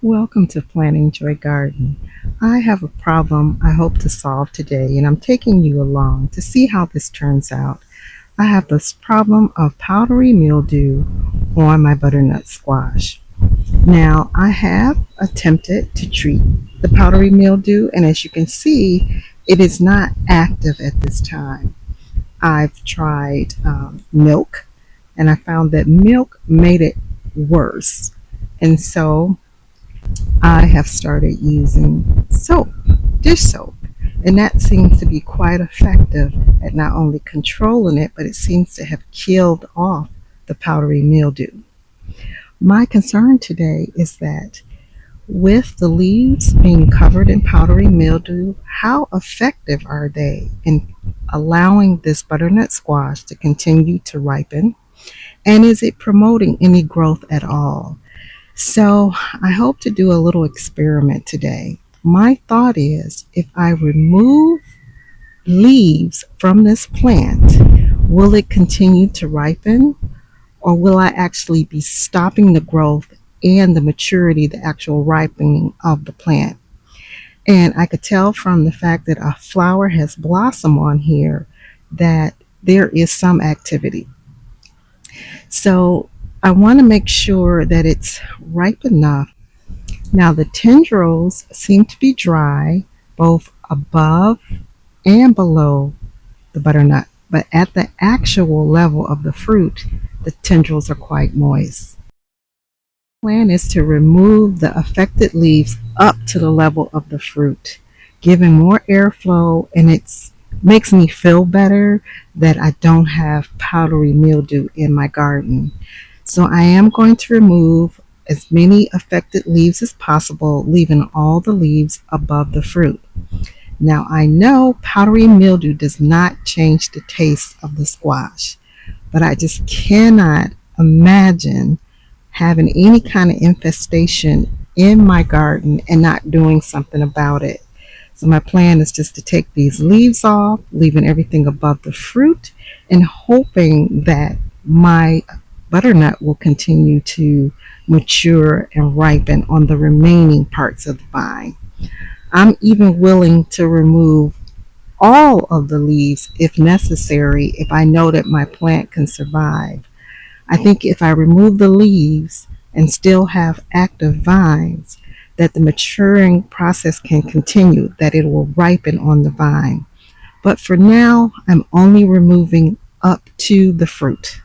Welcome to Planning Joy Garden. I have a problem I hope to solve today, and I'm taking you along to see how this turns out. I have this problem of powdery mildew on my butternut squash. Now, I have attempted to treat the powdery mildew, and as you can see, it is not active at this time. I've tried milk, and I found that milk made it worse. And so I have started using soap, dish soap, and that seems to be quite effective at not only controlling it, but it seems to have killed off the powdery mildew. My concern today is that with the leaves being covered in powdery mildew, how effective are they in allowing this butternut squash to continue to ripen? And is it promoting any growth at all? So I hope to do a little experiment today. My thought is if I remove leaves from this plant, will it continue to ripen, or will I actually be stopping the growth and the maturity, the actual ripening of the plant? And I could tell from the fact that a flower has blossomed on here that there is some activity. So I want to make sure that it's ripe enough. Now the tendrils seem to be dry both above and below the butternut, but at the actual level of the fruit, the tendrils are quite moist. The plan is to remove the affected leaves up to the level of the fruit, giving more airflow, and it makes me feel better that I don't have powdery mildew in my garden. So I am going to remove as many affected leaves as possible, leaving all the leaves above the fruit. Now I know powdery mildew does not change the taste of the squash, but I just cannot imagine having any kind of infestation in my garden and not doing something about it. So my plan is just to take these leaves off, leaving everything above the fruit, and hoping that my butternut will continue to mature and ripen on the remaining parts of the vine. I'm even willing to remove all of the leaves if necessary, if I know that my plant can survive. I think if I remove the leaves and still have active vines, that the maturing process can continue, that it will ripen on the vine. But for now, I'm only removing up to the fruit.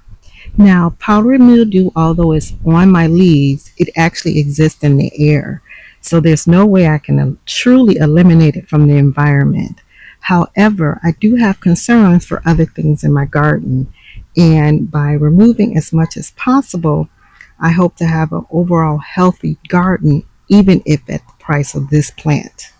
Now, powdery mildew, although it's on my leaves, it actually exists in the air. So there's no way I can truly eliminate it from the environment. However, I do have concerns for other things in my garden. And by removing as much as possible, I hope to have an overall healthy garden, even if at the price of this plant.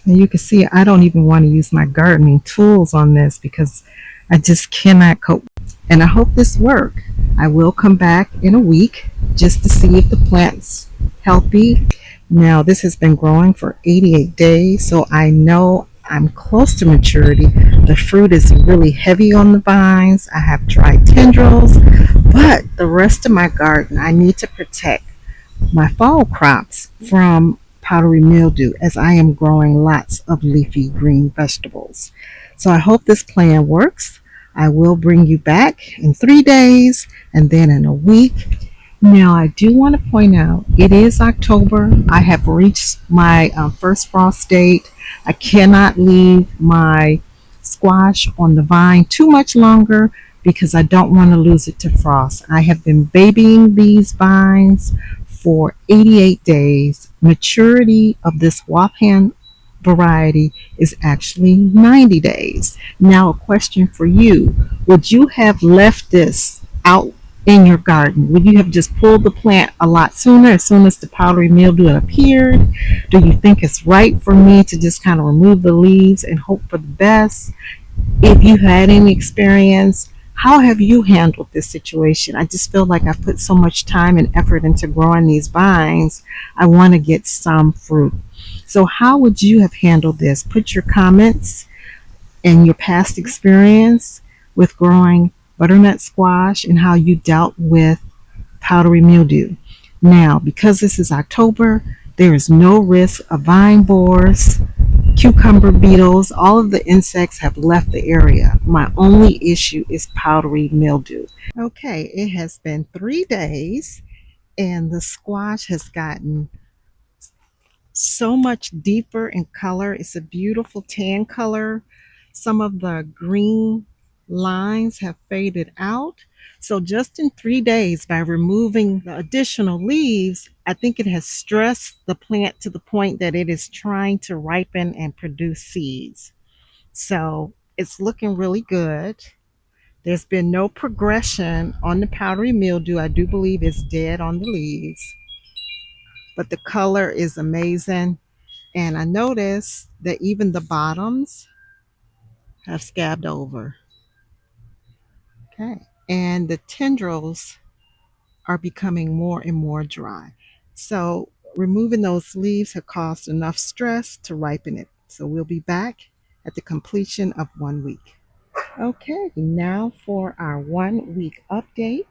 And you can see I don't even want to use my gardening tools on this because I just cannot cope. And I hope this works. I will come back in a week just to see if the plant's healthy. Now this has been growing for 88 days, so I know I'm close to maturity. The fruit is really heavy on the vines. I have dry tendrils, but the rest of my garden, I need to protect my fall crops from powdery mildew as I am growing lots of leafy green vegetables. So I hope this plan works. I will bring you back in 3 days and then in a week. Now I do want to point out it is October. I have reached my first frost date. I cannot leave my squash on the vine too much longer because I don't want to lose it to frost. I have been babying these vines for 88 days. Maturity of this Waphan variety is actually 90 days. Now a question for you. Would you have left this out in your garden? Would you have just pulled the plant a lot sooner as soon as the powdery mildew appeared? Do you think it's right for me to just kind of remove the leaves and hope for the best? If you had any experience, how have you handled this situation? I just feel like I've put so much time and effort into growing these vines. I want to get some fruit. So how would you have handled this? Put your comments and your past experience with growing butternut squash and how you dealt with powdery mildew. Now, because this is October, there is no risk of vine borers, cucumber beetles. All of the insects have left the area. My only issue is powdery mildew. Okay, it has been 3 days and the squash has gotten so much deeper in color. It's a beautiful tan color. Some of the green lines have faded out. So just in 3 days, by removing the additional leaves, I think it has stressed the plant to the point that it is trying to ripen and produce seeds. So it's looking really good. There's been no progression on the powdery mildew. I do believe it's dead on the leaves, but the color is amazing. And I noticed that even the bottoms have scabbed over. Okay. And the tendrils are becoming more and more dry. So removing those leaves have caused enough stress to ripen it. So we'll be back at the completion of 1 week. Okay, now for our 1 week update.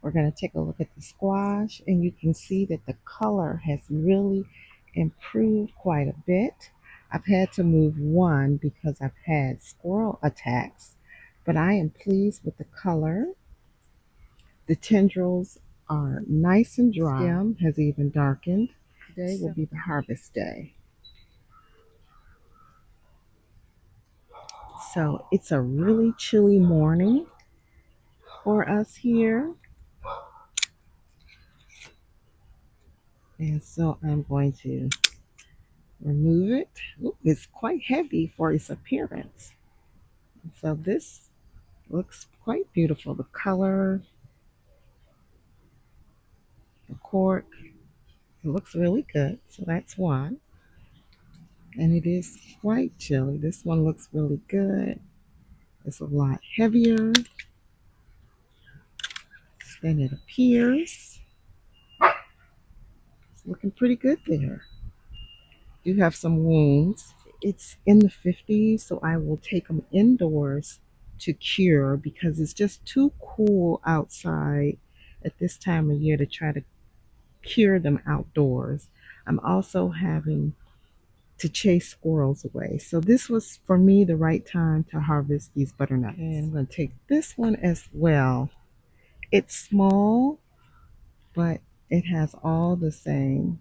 We're going to take a look at the squash, and you can see that the color has really improved quite a bit. I've had to move one because I've had squirrel attacks, but I am pleased with the color. The tendrils are nice and dry. The stem has even darkened. Today will be the harvest day. So it's a really chilly morning for us here. And so I'm going to remove it. Ooh, it's quite heavy for its appearance. So this looks quite beautiful. The color, the cork, it looks really good. So that's one. And it is quite chilly. This one looks really good. It's a lot heavier than it appears. It's looking pretty good there. Do have some wounds. It's in the 50s, so I will take them indoors to cure because it's just too cool outside at this time of year to try to cure them outdoors. I'm also having to chase squirrels away. So this was for me the right time to harvest these butternuts. And I'm going to take this one as well. It's small, but it has all the same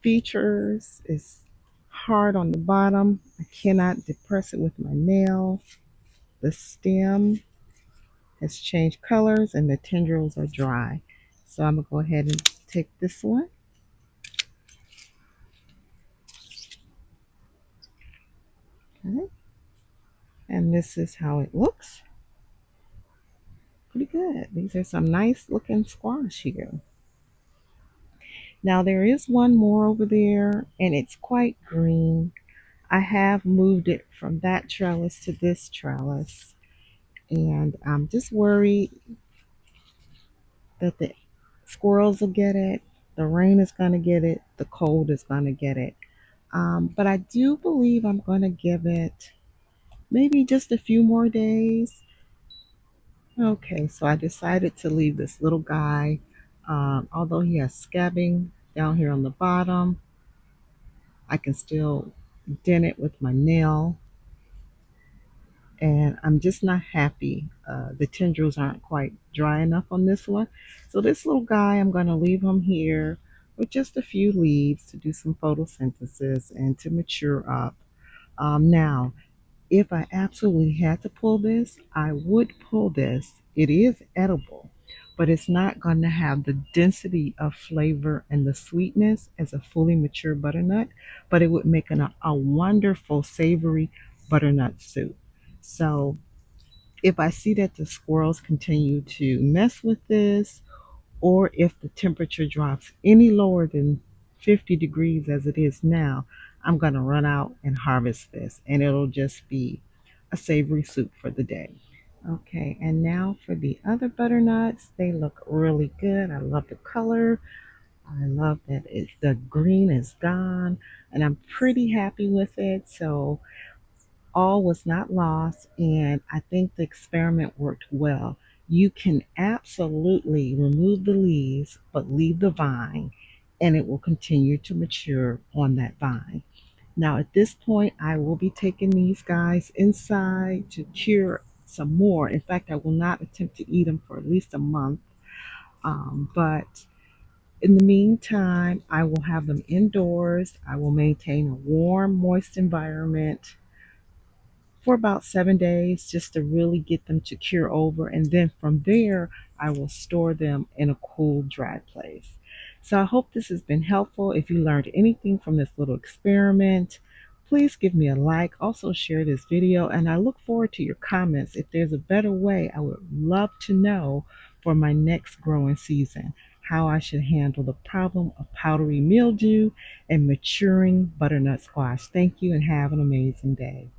features. It's hard on the bottom. I cannot depress it with my nail. The stem has changed colors and the tendrils are dry. So I'm going to go ahead and take this one. Okay. And this is how it looks. Pretty good. These are some nice looking squash here. Now there is one more over there and it's quite green. I have moved it from that trellis to this trellis, and I'm just worried that the squirrels will get it, the rain is going to get it, the cold is going to get it. But I do believe I'm going to give it maybe just a few more days. Okay, so I decided to leave this little guy, although he has scabbing down here on the bottom, I can still dent it with my nail, and I'm just not happy. The tendrils aren't quite dry enough on this one. So this little guy, I'm going to leave him here with just a few leaves to do some photosynthesis and to mature up. Now, if I absolutely had to pull this, I would pull this. It is edible, but it's not going to have the density of flavor and the sweetness as a fully mature butternut, but it would make a wonderful savory butternut soup. So if I see that the squirrels continue to mess with this, or if the temperature drops any lower than 50 degrees as it is now, I'm going to run out and harvest this, and it'll just be a savory soup for the day. Okay, and now for the other butternuts. They look really good. I love the color. I love that the green is gone, and I'm pretty happy with it. So all was not lost, and I think the experiment worked well. You can absolutely remove the leaves but leave the vine, and it will continue to mature on that vine. Now, at this point, I will be taking these guys inside to cure some more. In fact, I will not attempt to eat them for at least a month. But in the meantime, I will have them indoors. I will maintain a warm, moist environment for about 7 days just to really get them to cure over. And then from there, I will store them in a cool, dry place. So I hope this has been helpful. If you learned anything from this little experiment, please give me a like. Also share this video, and I look forward to your comments. If there's a better way, I would love to know for my next growing season how I should handle the problem of powdery mildew and maturing butternut squash. Thank you and have an amazing day.